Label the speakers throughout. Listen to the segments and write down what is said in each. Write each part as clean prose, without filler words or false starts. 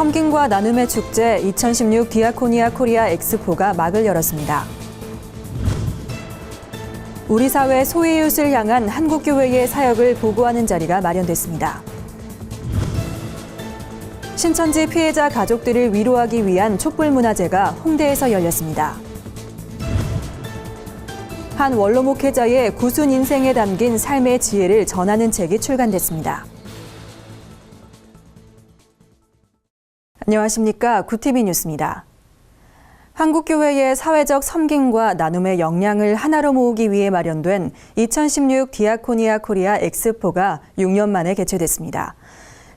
Speaker 1: 섬김과 나눔의 축제 2016 디아코니아 코리아 엑스포가 막을 열었습니다. 우리 사회 소외이웃을 향한 한국교회의 사역을 보고하는 자리가 마련됐습니다. 신천지 피해자 가족들을 위로하기 위한 촛불문화제가 홍대에서 열렸습니다. 한 원로 목회자의 구순 인생에 담긴 삶의 지혜를 전하는 책이 출간됐습니다. 안녕하십니까. 구티비 뉴스입니다. 한국교회의 사회적 섬김과 나눔의 역량을 하나로 모으기 위해 마련된 2016 디아코니아 코리아 엑스포가 6년 만에 개최됐습니다.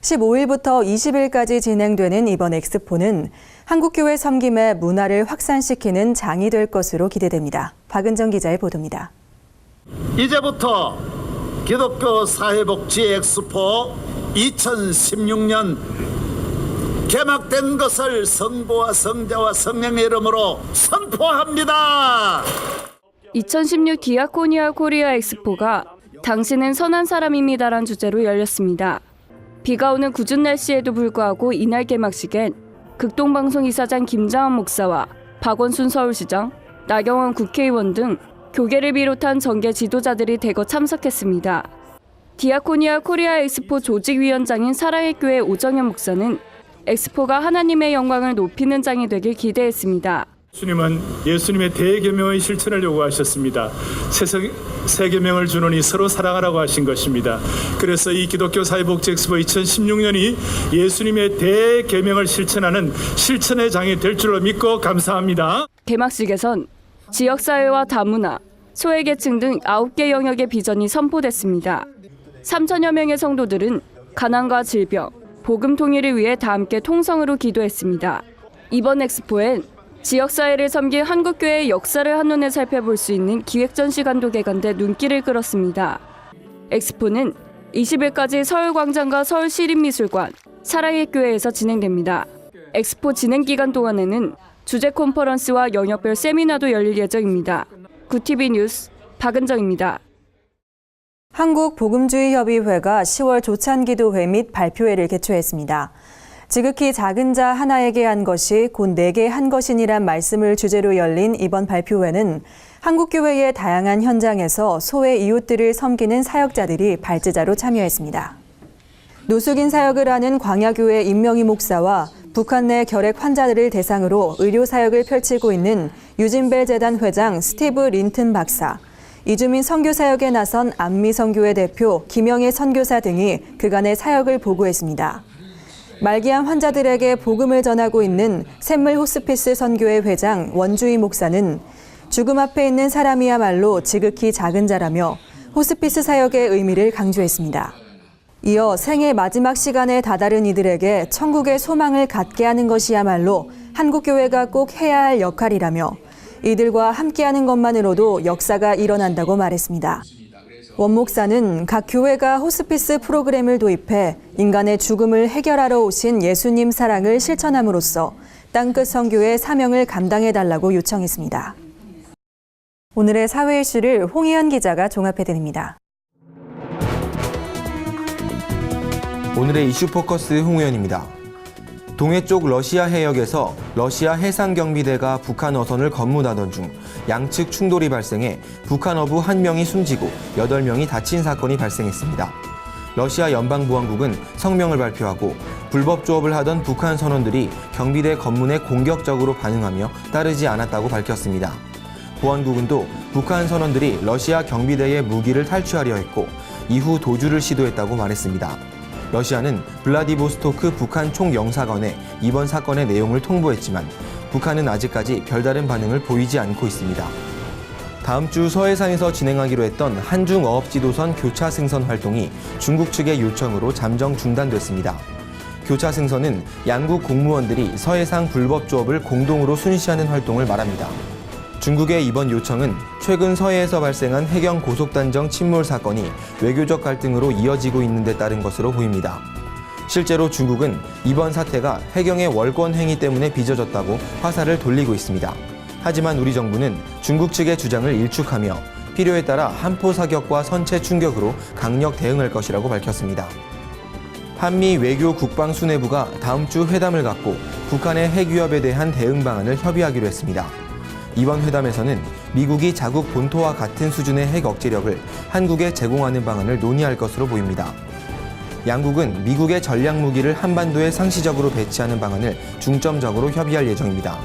Speaker 1: 15일부터 20일까지 진행되는 이번 엑스포는 한국교회 섬김의 문화를 확산시키는 장이 될 것으로 기대됩니다. 박은정 기자의 보도입니다.
Speaker 2: 이제부터 기독교 사회복지 엑스포 2016년 개막된 것을 성부와 성자와 성령의 이름으로 선포합니다.
Speaker 3: 2016 디아코니아 코리아 엑스포가 당신은 선한 사람입니다란 주제로 열렸습니다. 비가 오는 궂은 날씨에도 불구하고 이날 개막식엔 극동방송 이사장 김장한 목사와 박원순 서울시장, 나경원 국회의원 등 교계를 비롯한 정계 지도자들이 대거 참석했습니다. 디아코니아 코리아 엑스포 조직위원장인 사랑의 교회 오정현 목사는 엑스포가 하나님의 영광을 높이는 장이 되길 기대했습니다.
Speaker 4: 주님은 예수님의 대계명의 실천을 요구하셨습니다. 새 계명을 주노니 서로 사랑하라고 하신 것입니다. 그래서 이 기독교 사회복지 엑스포 2016년이 예수님의 대계명을 실천하는 실천의 장이 될 줄로 믿고 감사합니다.
Speaker 3: 개막식에선 지역사회와 다문화, 소외계층 등 9개 영역의 비전이 선포됐습니다. 3천여 명의 성도들은 가난과 질병, 복음 통일을 위해 다 함께 통성으로 기도했습니다. 이번 엑스포엔 지역사회를 섬긴 한국교회의 역사를 한눈에 살펴볼 수 있는 기획전시관도 개관돼 눈길을 끌었습니다. 엑스포는 20일까지 서울광장과 서울시립미술관, 사랑의 교회에서 진행됩니다. 엑스포 진행 기간 동안에는 주제 컨퍼런스와 영역별 세미나도 열릴 예정입니다. 구티비 뉴스 박은정입니다.
Speaker 1: 한국복음주의협의회가 10월 조찬기도회 및 발표회를 개최했습니다. 지극히 작은 자 하나에게 한 것이 곧 내게 한 것이니란 말씀을 주제로 열린 이번 발표회는 한국교회의 다양한 현장에서 소외 이웃들을 섬기는 사역자들이 발제자로 참여했습니다. 노숙인 사역을 하는 광야교회 임명희 목사와 북한 내 결핵 환자들을 대상으로 의료사역을 펼치고 있는 유진벨 재단 회장 스티브 린튼 박사, 이주민 선교사역에 나선 안미선교회 대표 김영애 선교사 등이 그간의 사역을 보고했습니다. 말기암 환자들에게 복음을 전하고 있는 샘물 호스피스 선교회 회장 원주희 목사는 죽음 앞에 있는 사람이야말로 지극히 작은 자라며 호스피스 사역의 의미를 강조했습니다. 이어 생의 마지막 시간에 다다른 이들에게 천국의 소망을 갖게 하는 것이야말로 한국교회가 꼭 해야 할 역할이라며 이들과 함께하는 것만으로도 역사가 일어난다고 말했습니다. 원 목사는 각 교회가 호스피스 프로그램을 도입해 인간의 죽음을 해결하러 오신 예수님 사랑을 실천함으로써 땅끝 선교의 사명을 감당해달라고 요청했습니다. 오늘의 사회 이슈를 홍희연 기자가 종합해드립니다.
Speaker 5: 오늘의 이슈 포커스 홍우연입니다. 동해 쪽 러시아 해역에서 러시아 해상경비대가 북한 어선을 검문하던 중 양측 충돌이 발생해 북한 어부 1명이 숨지고 8명이 다친 사건이 발생했습니다. 러시아 연방보안국은 성명을 발표하고 불법 조업을 하던 북한 선원들이 경비대 검문에 공격적으로 반응하며 따르지 않았다고 밝혔습니다. 보안국은 또 북한 선원들이 러시아 경비대의 무기를 탈취하려 했고 이후 도주를 시도했다고 말했습니다. 러시아는 블라디보스토크 북한 총영사관에 이번 사건의 내용을 통보했지만 북한은 아직까지 별다른 반응을 보이지 않고 있습니다. 다음 주 서해상에서 진행하기로 했던 한중어업지도선 교차 승선 활동이 중국 측의 요청으로 잠정 중단됐습니다. 교차 승선은 양국 공무원들이 서해상 불법 조업을 공동으로 순시하는 활동을 말합니다. 중국의 이번 요청은 최근 서해에서 발생한 해경 고속단정 침몰 사건이 외교적 갈등으로 이어지고 있는 데 따른 것으로 보입니다. 실제로 중국은 이번 사태가 해경의 월권 행위 때문에 빚어졌다고 화살을 돌리고 있습니다. 하지만 우리 정부는 중국 측의 주장을 일축하며 필요에 따라 함포 사격과 선체 충격으로 강력 대응할 것이라고 밝혔습니다. 한미 외교 국방 수뇌부가 다음 주 회담을 갖고 북한의 핵 위협에 대한 대응 방안을 협의하기로 했습니다. 이번 회담에서는 미국이 자국 본토와 같은 수준의 핵 억제력을 한국에 제공하는 방안을 논의할 것으로 보입니다. 양국은 미국의 전략 무기를 한반도에 상시적으로 배치하는 방안을 중점적으로 협의할 예정입니다.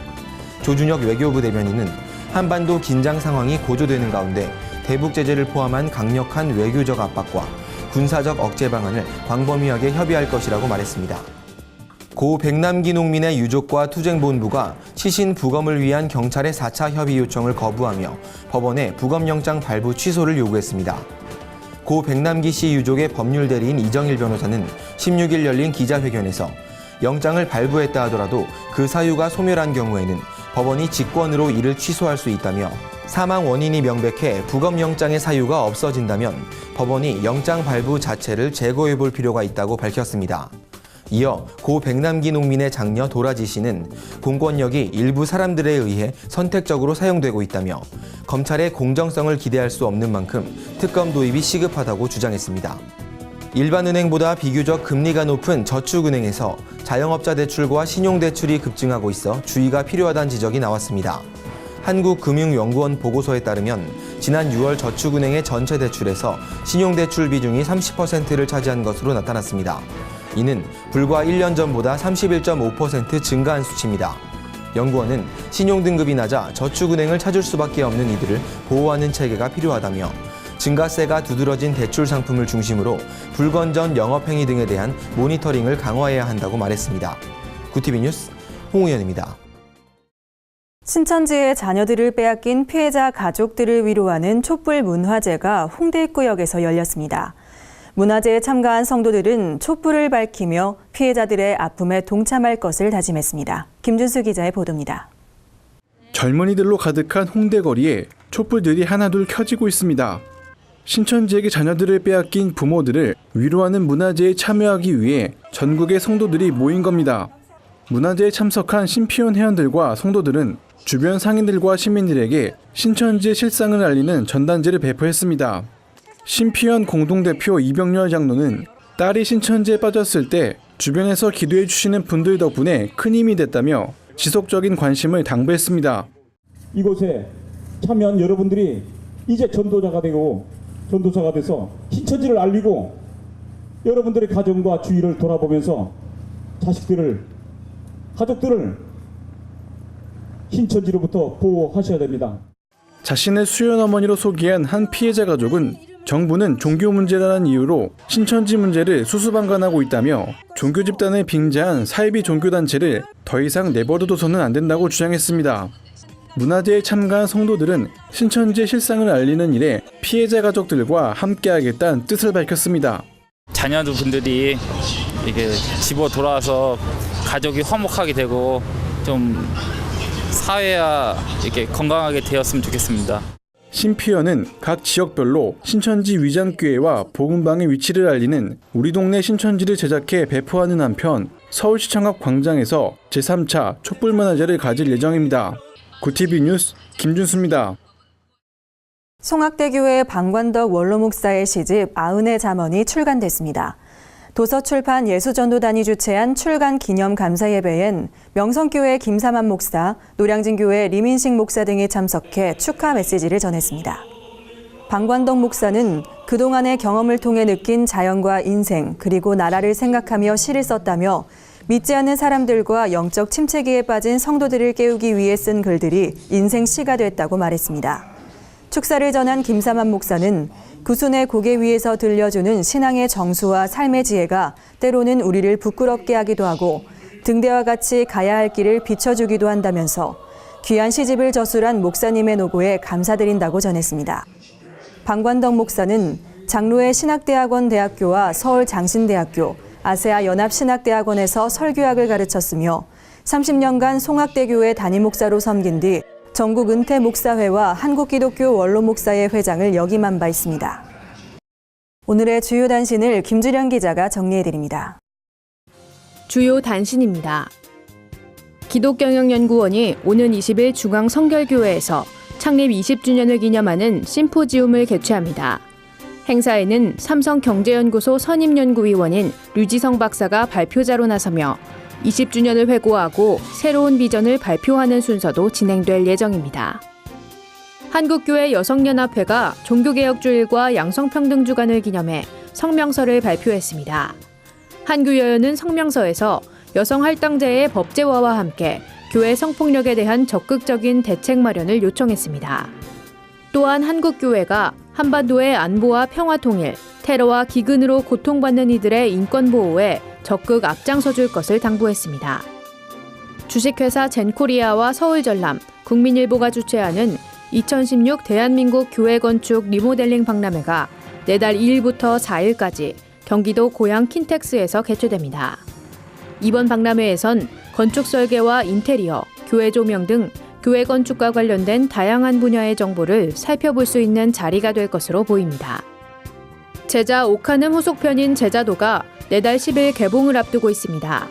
Speaker 5: 조준혁 외교부 대변인은 한반도 긴장 상황이 고조되는 가운데 대북 제재를 포함한 강력한 외교적 압박과 군사적 억제 방안을 광범위하게 협의할 것이라고 말했습니다. 고 백남기 농민의 유족과 투쟁본부가 시신 부검을 위한 경찰의 4차 협의 요청을 거부하며 법원에 부검영장 발부 취소를 요구했습니다. 고 백남기 씨 유족의 법률 대리인 이정일 변호사는 16일 열린 기자회견에서 영장을 발부했다 하더라도 그 사유가 소멸한 경우에는 법원이 직권으로 이를 취소할 수 있다며 사망 원인이 명백해 부검영장의 사유가 없어진다면 법원이 영장 발부 자체를 재고해 볼 필요가 있다고 밝혔습니다. 이어 고 백남기 농민의 장녀 도라지 씨는 공권력이 일부 사람들에 의해 선택적으로 사용되고 있다며 검찰의 공정성을 기대할 수 없는 만큼 특검 도입이 시급하다고 주장했습니다. 일반은행보다 비교적 금리가 높은 저축은행에서 자영업자 대출과 신용대출이 급증하고 있어 주의가 필요하다는 지적이 나왔습니다. 한국금융연구원 보고서에 따르면 지난 6월 저축은행의 전체 대출에서 신용대출 비중이 30%를 차지한 것으로 나타났습니다. 이는 불과 1년 전보다 31.5% 증가한 수치입니다. 연구원은 신용등급이 낮아 저축은행을 찾을 수밖에 없는 이들을 보호하는 체계가 필요하다며 증가세가 두드러진 대출 상품을 중심으로 불건전 영업행위 등에 대한 모니터링을 강화해야 한다고 말했습니다. 구티비 뉴스 홍우연입니다.
Speaker 1: 신천지의 자녀들을 빼앗긴 피해자 가족들을 위로하는 촛불 문화제가 홍대 입구역에서 열렸습니다. 문화제에 참가한 성도들은 촛불을 밝히며 피해자들의 아픔에 동참할 것을 다짐했습니다. 김준수 기자의 보도입니다.
Speaker 6: 젊은이들로 가득한 홍대 거리에 촛불들이 하나둘 켜지고 있습니다. 신천지에게 자녀들을 빼앗긴 부모들을 위로하는 문화제에 참여하기 위해 전국의 성도들이 모인 겁니다. 문화제에 참석한 신피원 회원들과 성도들은 주변 상인들과 시민들에게 신천지의 실상을 알리는 전단지를 배포했습니다. 신피원 공동대표 이병렬 장로는 딸이 신천지에 빠졌을 때 주변에서 기도해 주시는 분들 덕분에 큰 힘이 됐다며 지속적인 관심을 당부했습니다.
Speaker 7: 이곳에 참여한 여러분들이 이제 전도자가 돼서 신천지를 알리고 여러분들의 가정과 주위를 돌아보면서 가족들을 신천지로부터 보호하셔야 됩니다.
Speaker 6: 자신을 수연 어머니로 소개한 한 피해자 가족은 정부는 종교 문제라는 이유로 신천지 문제를 수수방관하고 있다며 종교 집단을 빙자한 사이비 종교단체를 더 이상 내버려둬서는 안 된다고 주장했습니다. 문화제에 참가한 성도들은 신천지의 실상을 알리는 일에 피해자 가족들과 함께하겠다는 뜻을 밝혔습니다.
Speaker 8: 자녀분들이 이게 집으로 돌아와서 가족이 화목하게 되고 좀 사회가 이렇게 건강하게 되었으면 좋겠습니다.
Speaker 6: 신피원은 각 지역별로 신천지 위장교회와 복음방의 위치를 알리는 우리 동네 신천지를 제작해 배포하는 한편 서울시청 앞 광장에서 제3차 촛불문화제를 가질 예정입니다. 구티비 뉴스 김준수입니다.
Speaker 1: 송악대교회 방관덕 원로 목사의 시집 아흔의 잠언이 출간됐습니다. 도서출판 예수전도단이 주최한 출간 기념 감사 예배엔 명성교회 김삼환 목사, 노량진교회 리민식 목사 등이 참석해 축하 메시지를 전했습니다. 방관덕 목사는 그동안의 경험을 통해 느낀 자연과 인생 그리고 나라를 생각하며 시를 썼다며 믿지 않는 사람들과 영적 침체기에 빠진 성도들을 깨우기 위해 쓴 글들이 인생 시가 됐다고 말했습니다. 축사를 전한 김삼환 목사는 구순의 고개 위에서 들려주는 신앙의 정수와 삶의 지혜가 때로는 우리를 부끄럽게 하기도 하고 등대와 같이 가야 할 길을 비춰주기도 한다면서 귀한 시집을 저술한 목사님의 노고에 감사드린다고 전했습니다. 방관덕 목사는 장로의 신학대학원 대학교와 서울장신대학교, 아세아 연합신학대학원에서 설교학을 가르쳤으며 30년간 송악대교회 담임 목사로 섬긴 뒤 전국 은퇴 목사회와 한국기독교 원로 목사회 회장을 역임한 바 있습니다. 오늘의 주요 단신을 김주령 기자가 정리해드립니다.
Speaker 9: 주요 단신입니다. 기독경영연구원이 오는 20일 중앙성결교회에서 창립 20주년을 기념하는 심포지움을 개최합니다. 행사에는 삼성경제연구소 선임연구위원인 류지성 박사가 발표자로 나서며 20주년을 회고하고 새로운 비전을 발표하는 순서도 진행될 예정입니다. 한국교회 여성연합회가 종교개혁주일과 양성평등주간을 기념해 성명서를 발표했습니다. 한교여연은 성명서에서 여성 할당제의 법제화와 함께 교회 성폭력에 대한 적극적인 대책 마련을 요청했습니다. 또한 한국교회가 한반도의 안보와 평화통일, 테러와 기근으로 고통받는 이들의 인권보호에 적극 앞장서줄 것을 당부했습니다. 주식회사 젠코리아와 서울전람, 국민일보가 주최하는 2016 대한민국 교회건축 리모델링 박람회가 내달 2일부터 4일까지 경기도 고양 킨텍스에서 개최됩니다. 이번 박람회에선 건축 설계와 인테리어, 교회 조명 등 교회 건축과 관련된 다양한 분야의 정보를 살펴볼 수 있는 자리가 될 것으로 보입니다. 제자 오카눔 후속편인 제자도가 내달 10일 개봉을 앞두고 있습니다.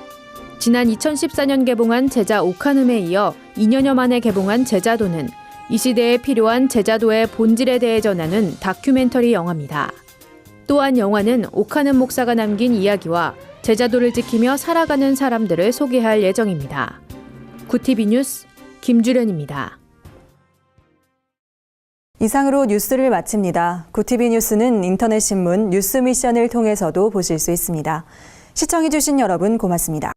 Speaker 9: 지난 2014년 개봉한 제자 오카눔에 이어 2년여 만에 개봉한 제자도는 이 시대에 필요한 제자도의 본질에 대해 전하는 다큐멘터리 영화입니다. 또한 영화는 오카눔 목사가 남긴 이야기와 제자도를 지키며 살아가는 사람들을 소개할 예정입니다. 구TV 뉴스 김주련입니다.
Speaker 1: 이상으로 뉴스를 마칩니다. 구TV 뉴스는 인터넷 신문 뉴스 미션을 통해서도 보실 수 있습니다. 시청해주신 여러분 고맙습니다.